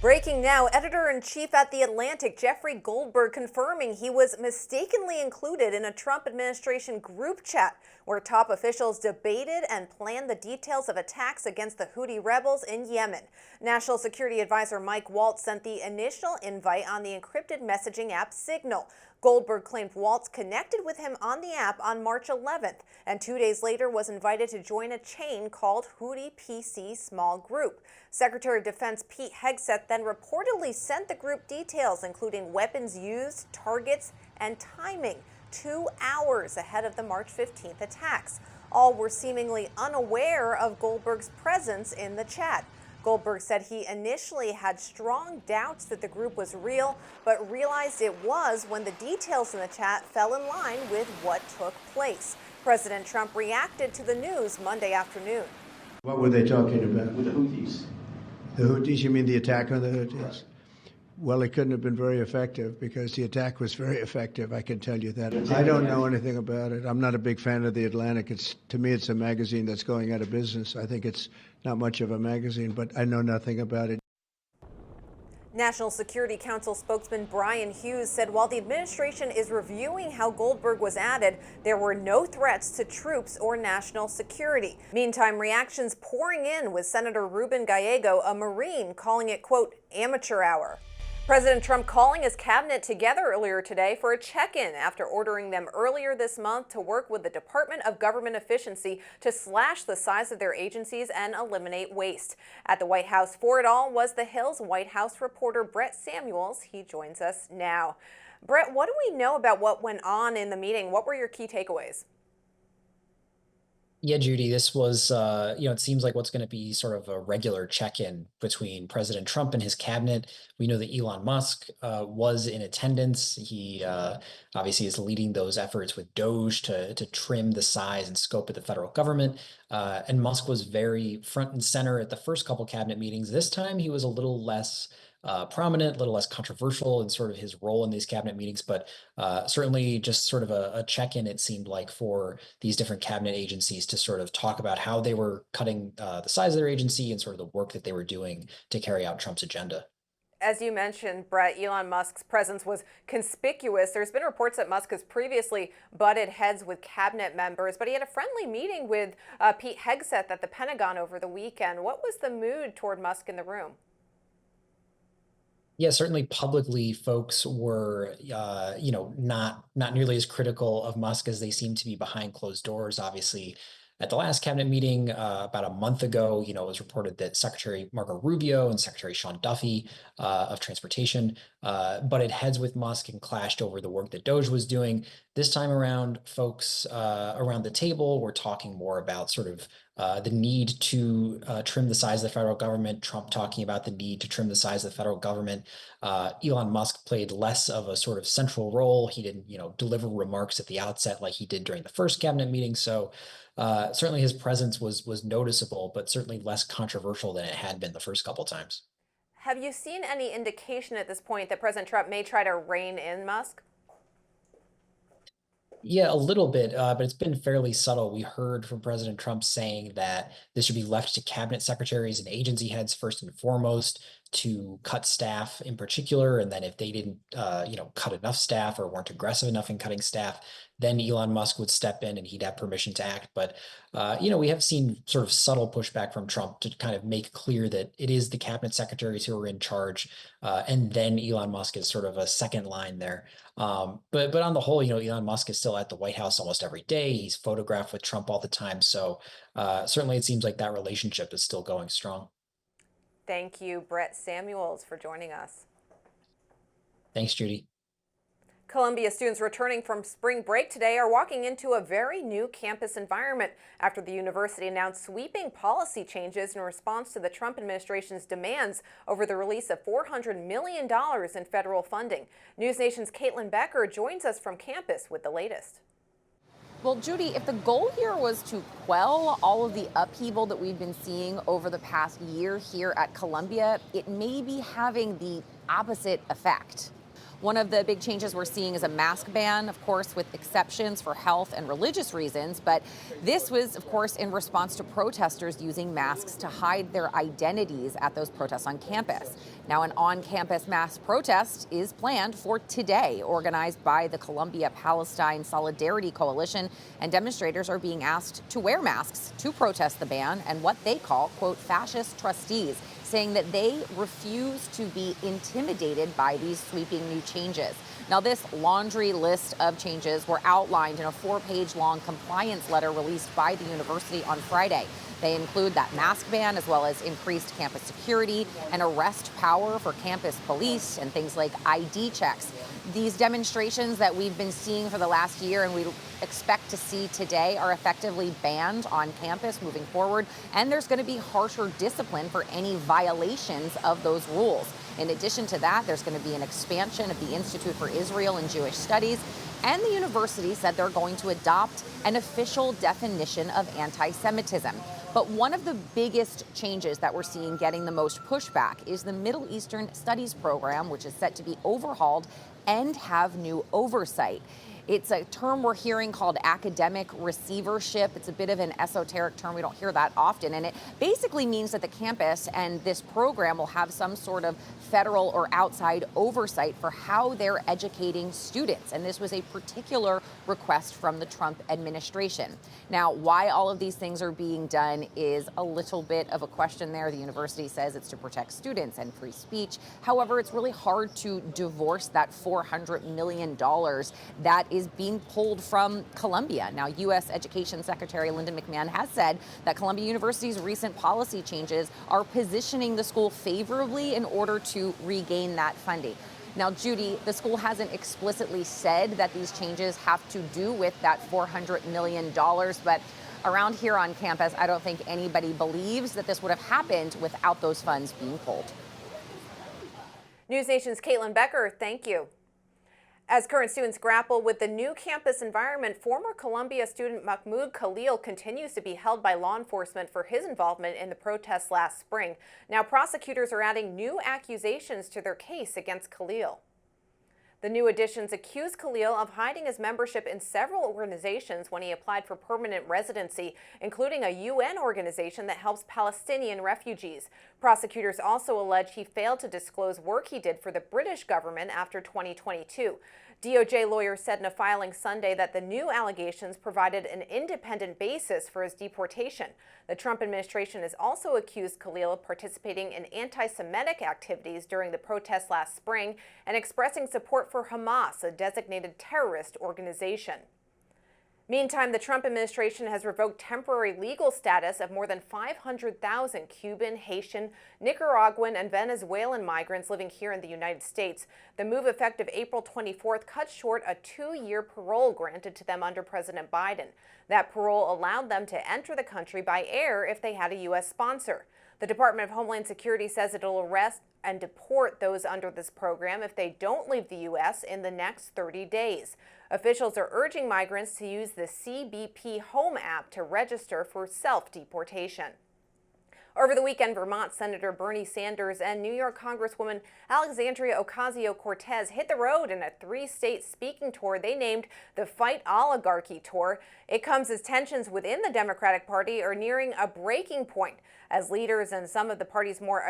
Breaking now, editor-in-chief at The Atlantic, Jeffrey Goldberg, confirming he was mistakenly included in a Trump administration group chat where top officials debated and planned the details of attacks against the Houthi rebels in Yemen. National Security Advisor Mike Waltz sent the initial invite on the encrypted messaging app Signal. Goldberg claimed Waltz connected with him on the app on March 11th, and 2 days later was invited to join a chain called Houthi PC Small Group. Secretary of Defense Pete Hegseth then reportedly sent the group details, including weapons used, targets, and timing, 2 hours ahead of the March 15th attacks. All were seemingly unaware of Goldberg's presence in the chat. Goldberg said he initially had strong doubts that the group was real, but realized it was when the details in the chat fell in line with what took place. President Trump reacted to the news Monday afternoon. What were they talking about? With the Houthis. The Houthis, you mean the attack on the Houthis? Right. Well, it couldn't have been very effective because the attack was very effective, I can tell you that. I don't know anything about it. I'm not a big fan of The Atlantic. To me, it's a magazine that's going out of business. I think it's not much of a magazine, but I know nothing about it. National Security Council spokesman Brian Hughes said while the administration is reviewing how Goldberg was added, there were no threats to troops or national security. Meantime, reactions pouring in, with Senator Ruben Gallego, a Marine, calling it, quote, amateur hour. President Trump calling his cabinet together earlier today for a check-in after ordering them earlier this month to work with the Department of Government Efficiency to slash the size of their agencies and eliminate waste. At the White House for it all was The Hill's White House reporter Brett Samuels. He joins us now. Brett, what do we know about what went on in the meeting? What were your key takeaways? Yeah, Judy, this was, it seems like what's going to be sort of a regular check-in between President Trump and his cabinet. We know that Elon Musk was in attendance. He obviously is leading those efforts with DOGE to trim the size and scope of the federal government. And Musk was very front and center at the first couple cabinet meetings. This time he was a little less prominent, a little less controversial in sort of his role in these cabinet meetings, but certainly just sort of a check-in, it seemed like, for these different cabinet agencies to sort of talk about how they were cutting the size of their agency and sort of the work that they were doing to carry out Trump's agenda. As you mentioned, Brett, Elon Musk's presence was conspicuous. There's been reports that Musk has previously butted heads with cabinet members, but he had a friendly meeting with Pete Hegseth at the Pentagon over the weekend. What was the mood toward Musk in the room? Yeah, certainly publicly, folks were, not nearly as critical of Musk as they seem to be behind closed doors. Obviously, at the last cabinet meeting about a month ago, it was reported that Secretary Marco Rubio and Secretary Sean Duffy of Transportation butted heads with Musk and clashed over the work that DOGE was doing. This time around, folks around the table were talking more about sort of the need to trim the size of the federal government, Trump talking about the need to trim the size of the federal government. Elon Musk played less of a sort of central role. He didn't, deliver remarks at the outset like he did during the first cabinet meeting. So certainly his presence was noticeable, but certainly less controversial than it had been the first couple times. Have you seen any indication at this point that President Trump may try to rein in Musk? Yeah, a little bit, but it's been fairly subtle. We heard from President Trump saying that this should be left to cabinet secretaries and agency heads first and foremost to cut staff in particular. And then if they didn't, cut enough staff or weren't aggressive enough in cutting staff, then Elon Musk would step in and he'd have permission to act. But, we have seen sort of subtle pushback from Trump to kind of make clear that it is the cabinet secretaries who are in charge. And then Elon Musk is sort of a second line there. But on the whole, Elon Musk is still at the White House almost every day. He's photographed with Trump all the time. So certainly it seems like that relationship is still going strong. Thank you, Brett Samuels, for joining us. Thanks, Judy. Columbia students returning from spring break today are walking into a very new campus environment after the university announced sweeping policy changes in response to the Trump administration's demands over the release of $400 million in federal funding. News Nation's Caitlin Becker joins us from campus with the latest. Well, Judy, if the goal here was to quell all of the upheaval that we've been seeing over the past year here at Columbia, it may be having the opposite effect. One of the big changes we're seeing is a mask ban, of course, with exceptions for health and religious reasons. But this was, of course, in response to protesters using masks to hide their identities at those protests on campus. Now, an on-campus mass protest is planned for today, organized by the Columbia Palestine Solidarity Coalition, and demonstrators are being asked to wear masks to protest the ban and what they call, quote, fascist trustees, saying that they refuse to be intimidated by these sweeping new changes. Now, this laundry list of changes were outlined in a 4-page long compliance letter released by the university on Friday. They include that mask ban, as well as increased campus security and arrest power for campus police and things like ID checks. These demonstrations that we've been seeing for the last year and we expect to see today are effectively banned on campus moving forward, and there's going to be harsher discipline for any violations of those rules. In addition to that, there's going to be an expansion of the Institute for Israel and Jewish Studies, and the university said they're going to adopt an official definition of anti-Semitism. But one of the biggest changes that we're seeing getting the most pushback is the Middle Eastern Studies program, which is set to be overhauled and have new oversight. It's a term we're hearing called academic receivership. It's a bit of an esoteric term. We don't hear that often. And it basically means that the campus and this program will have some sort of federal or outside oversight for how they're educating students. And this was a particular request from the Trump administration. Now, why all of these things are being done is a little bit of a question there. The university says it's to protect students and free speech. However, it's really hard to divorce that $400 million that is being pulled from Columbia. Now, U.S. Education Secretary Linda McMahon has said that Columbia University's recent policy changes are positioning the school favorably in order to regain that funding. Now, Judy, the school hasn't explicitly said that these changes have to do with that $400 million, but around here on campus, I don't think anybody believes that this would have happened without those funds being pulled. News Nation's Caitlin Becker, thank you. As current students grapple with the new campus environment, former Columbia student Mahmoud Khalil continues to be held by law enforcement for his involvement in the protests last spring. Now, prosecutors are adding new accusations to their case against Khalil. The new additions accuse Khalil of hiding his membership in several organizations when he applied for permanent residency, including a UN organization that helps Palestinian refugees. Prosecutors also allege he failed to disclose work he did for the British government after 2022. DOJ lawyers said in a filing Sunday that the new allegations provided an independent basis for his deportation. The Trump administration has also accused Khalil of participating in anti-Semitic activities during the protests last spring and expressing support for Hamas, a designated terrorist organization. Meantime, the Trump administration has revoked temporary legal status of more than 500,000 Cuban, Haitian, Nicaraguan, and Venezuelan migrants living here in the United States. The move, effective April 24th, cut short a 2-year parole granted to them under President Biden. That parole allowed them to enter the country by air if they had a U.S. sponsor. The Department of Homeland Security says it'll arrest and deport those under this program if they don't leave the U.S. in the next 30 days. Officials are urging migrants to use the CBP Home app to register for self-deportation. Over the weekend, Vermont Senator Bernie Sanders and New York Congresswoman Alexandria Ocasio-Cortez hit the road in a 3-state speaking tour they named the Fight Oligarchy Tour. It comes as tensions within the Democratic Party are nearing a breaking point as leaders and some of the party's more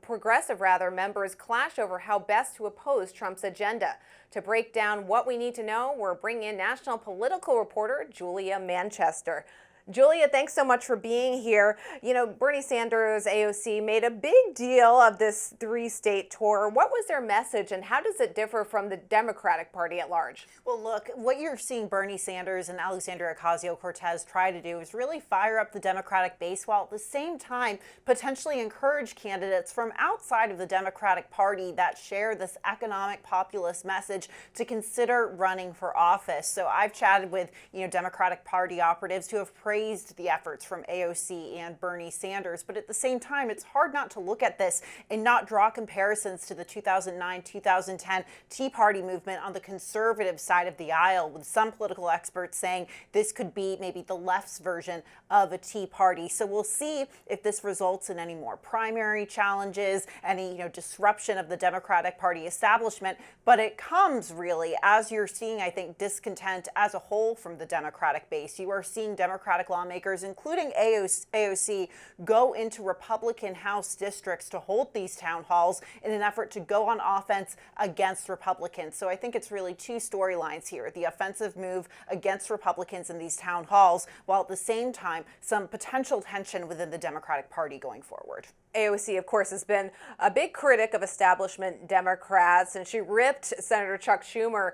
progressive members clash over how best to oppose Trump's agenda. To break down what we need to know, we're bringing in national political reporter Julia Manchester. Julia, thanks so much for being here. You know, Bernie Sanders, AOC, made a big deal of this 3-state tour. What was their message, and how does it differ from the Democratic Party at large? Well, look, what you're seeing Bernie Sanders and Alexandria Ocasio-Cortez try to do is really fire up the Democratic base while at the same time potentially encourage candidates from outside of the Democratic Party that share this economic populist message to consider running for office. So I've chatted with, Democratic Party operatives who have praised the efforts from AOC and Bernie Sanders. But at the same time, it's hard not to look at this and not draw comparisons to the 2009-2010 Tea Party movement on the conservative side of the aisle, with some political experts saying this could be maybe the left's version of a Tea Party. So we'll see if this results in any more primary challenges, any disruption of the Democratic Party establishment. But it comes really as you're seeing, I think, discontent as a whole from the Democratic base. You are seeing Democratic Democratic lawmakers, including AOC, go into Republican House districts to hold these town halls in an effort to go on offense against Republicans. So I think it's really two storylines here: the offensive move against Republicans in these town halls, while at the same time some potential tension within the Democratic Party going forward. AOC, of course, has been a big critic of establishment Democrats, and she ripped Senator Chuck Schumer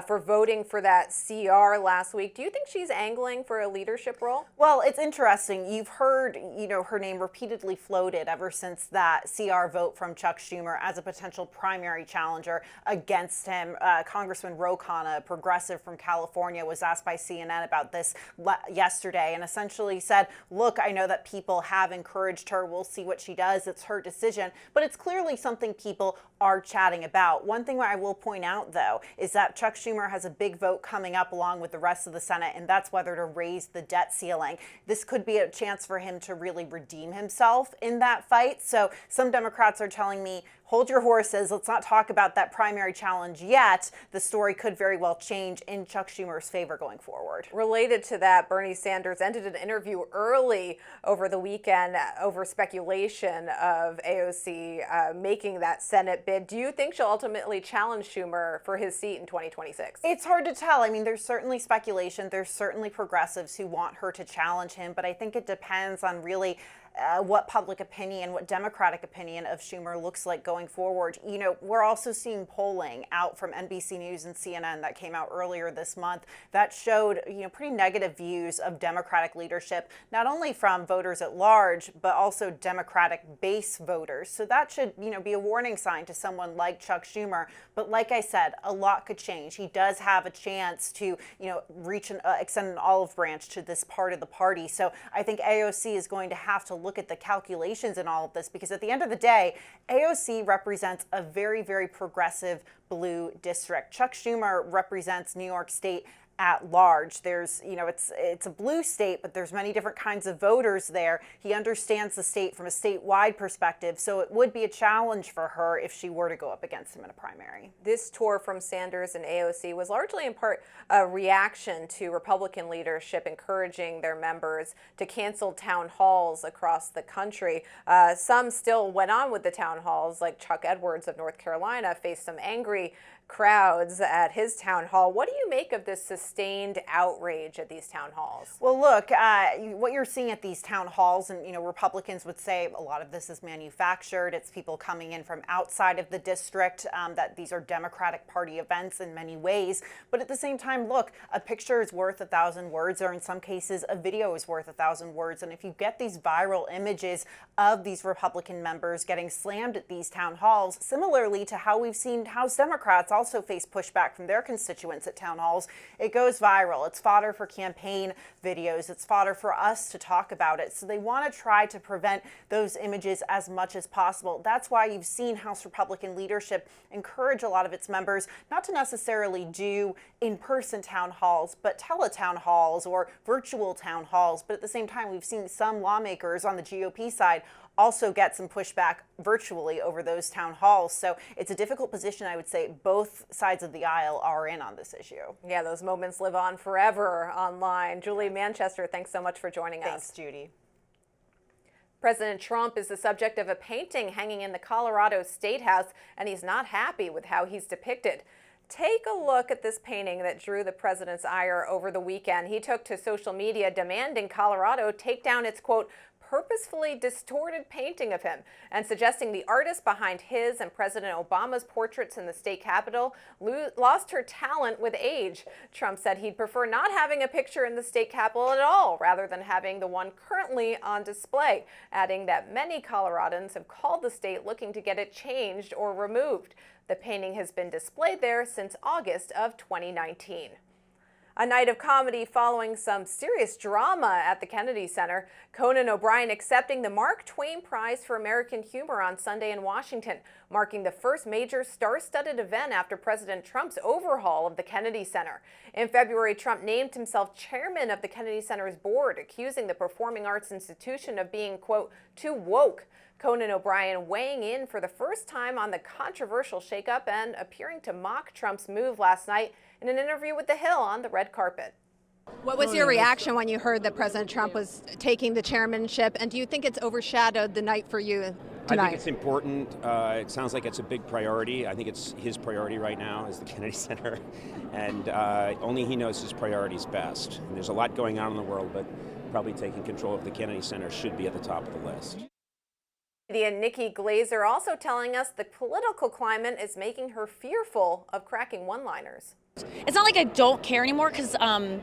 for voting for that CR last week. Do you think she's angling for a leadership role? Well, it's interesting. You've heard, her name repeatedly floated ever since that CR vote from Chuck Schumer as a potential primary challenger against him. Congressman Ro Khanna, a progressive from California, was asked by CNN about this yesterday and essentially said, look, I know that people have encouraged her. We'll see what she does. It's her decision, but it's clearly something people are chatting about. One thing I will point out, though, is that Chuck Schumer has a big vote coming up along with the rest of the Senate, and that's whether to raise the debt ceiling. This could be a chance for him to really redeem himself in that fight. So some Democrats are telling me, hold your horses. Let's not talk about that primary challenge yet. The story could very well change in Chuck Schumer's favor going forward. Related to that, Bernie Sanders ended an interview early over the weekend over speculation of AOC making that Senate bid. Do you think she'll ultimately challenge Schumer for his seat in 2026? It's hard to tell. I mean, there's certainly speculation. There's certainly progressives who want her to challenge him, but I think it depends on really what public opinion, what Democratic opinion of Schumer looks like going forward. We're also seeing polling out from NBC News and CNN that came out earlier this month that showed, pretty negative views of Democratic leadership, not only from voters at large, but also Democratic base voters. So that should, be a warning sign to someone like Chuck Schumer. But like I said, a lot could change. He does have a chance to, extend an olive branch to this part of the party. So I think AOC is going to have to look at the calculations in all of this, because at the end of the day, AOC represents a very, very progressive blue district. Chuck Schumer represents New York State at large. There's, it's a blue state, but there's many different kinds of voters there. He understands the state from a statewide perspective, so it would be a challenge for her if she were to go up against him in a primary. This tour from Sanders and AOC was largely in part a reaction to Republican leadership encouraging their members to cancel town halls across the country. Some still went on with the town halls, like Chuck Edwards of North Carolina faced some angry crowds at his town hall. What do you make of this sustained outrage at these town halls? Well, look, what you're seeing at these town halls, and Republicans would say a lot of this is manufactured. It's people coming in from outside of the district, that these are Democratic Party events in many ways. But at the same time, look, a picture is worth 1,000 words, or in some cases, a video is worth 1,000 words. And if you get these viral images of these Republican members getting slammed at these town halls, similarly to how we've seen House Democrats also face pushback from their constituents at town halls, it goes viral. It's fodder for campaign videos. It's fodder for us to talk about it. So they want to try to prevent those images as much as possible. That's why you've seen House Republican leadership encourage a lot of its members not to necessarily do in-person town halls, but teletown halls or virtual town halls. But at the same time, we've seen some lawmakers on the GOP side also get some pushback virtually over those town halls. So it's a difficult position, I would say. Both sides of the aisle are in on this issue. Yeah, those moments live on forever online. Julie Manchester, thanks so much for joining us. Thanks, Judy. President Trump is the subject of a painting hanging in the Colorado State House, and he's not happy with how he's depicted. Take a look at this painting that drew the president's ire over the weekend. He took to social media demanding Colorado take down its, quote, purposefully distorted painting of him, and suggesting the artist behind his and President Obama's portraits in the state capitol lost her talent with age. Trump said he'd prefer not having a picture in the state capitol at all, rather than having the one currently on display, adding that many Coloradans have called the state looking to get it changed or removed. The painting has been displayed there since August of 2019. A night of comedy following some serious drama at the Kennedy Center. Conan O'Brien accepting the Mark Twain Prize for American Humor on Sunday in Washington, marking the first major star-studded event after President Trump's overhaul of the Kennedy Center. In February, Trump named himself chairman of the Kennedy Center's board, accusing the performing arts institution of being, quote, too woke. Conan O'Brien weighing in for the first time on the controversial shakeup and appearing to mock Trump's move last night in an interview with The Hill on the red carpet. What was your reaction when you heard that President Trump was taking the chairmanship? And do you think it's overshadowed the night for you tonight? I think it's important. It sounds like it's a big priority. I think it's his priority right now is the Kennedy Center. And only he knows his priorities best. And there's a lot going on in the world, but probably taking control of the Kennedy Center should be at the top of the list. And Nikki Glazer also telling us the political climate is making her fearful of cracking one-liners. It's not like I don't care anymore because I'm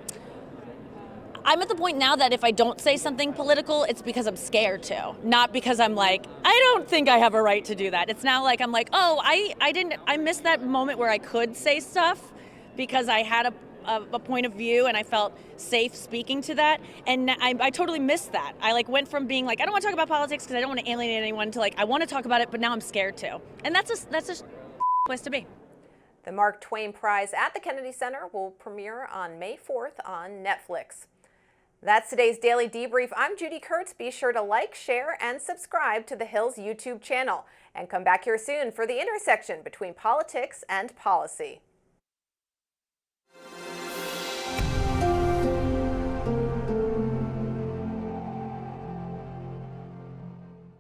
at the point now that if I don't say something political, it's because I'm scared to, not because I'm like, I don't think I have a right to do that. It's now like, I'm like, oh, I missed that moment where I could say stuff because I had a point of view and I felt safe speaking to that. And I totally missed that. I like went from being like, I don't want to talk about politics because I don't want to alienate anyone to like, I want to talk about it, but now I'm scared to. And that's a place to be. The Mark Twain Prize at the Kennedy Center will premiere on May 4th on Netflix. That's today's Daily Debrief. I'm Judy Kurtz. Be sure to like, share, and subscribe to The Hill's YouTube channel. And come back here soon for the intersection between politics and policy.